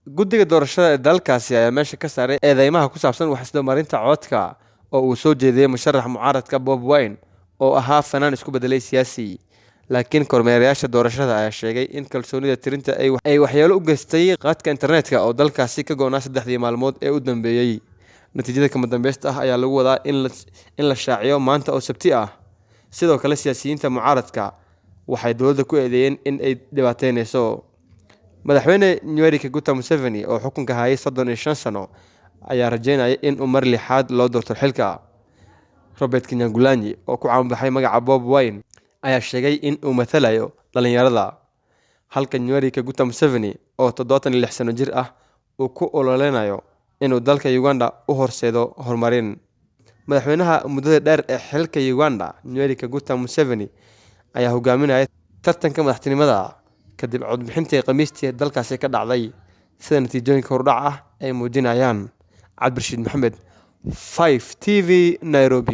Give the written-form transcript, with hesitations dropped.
guddiga doorashada ee dalkaasi ayaa meesha ka saaray eedeymaha ku saabsan wax isdabamarinta codka oo uu soo jeediyey musharax mucaaradka Bob Wine oo ahaa fanaan isku bedelay siyaasi. laakiin kormeerayaasha doorashada ayaa sheegay in kalsoonida tirinta ay waxyeelo u geystay qaadka internetka oo dalkaasi ka go'naa 3 maalmood ee u dambeeyay. natiijada kama dambaysta ah ayaa lagu wadaa in la shaaciyo maanta oo Sabti ah. sidoo kale siyaasiyiinta mucaaradka waxay dowladda ku eedeeyeen in ay dhibaateynayso. madaxweyne Yoweri Kaguta Museveni oo xukunka hayay 35 sano ayaa rajeynaya in uu mar lixaad loo doorto xilka. Robert Kyagulanyi oo ku caanbaxay magaca Bob Wine ayaa sheegay in uu matalayo dhalinyarada, halka Yoweri Kaguta Museveni oo 76 sano jir ah uu ku ololeynayo inuu dalka Uganda u horseedo horumarin. madaxweynaha muddada dheer ee xilka Uganda Yoweri Kaguta Museveni ayaa hogaaminaya tartanka madaxtinimada kadib codbixintii Khamiistii dalkaasi ka dhacday, sida natiijooyinka hordhac ah ay muujinayaan. Cabdirashiid Maxamed, 5 TV, Nairobi.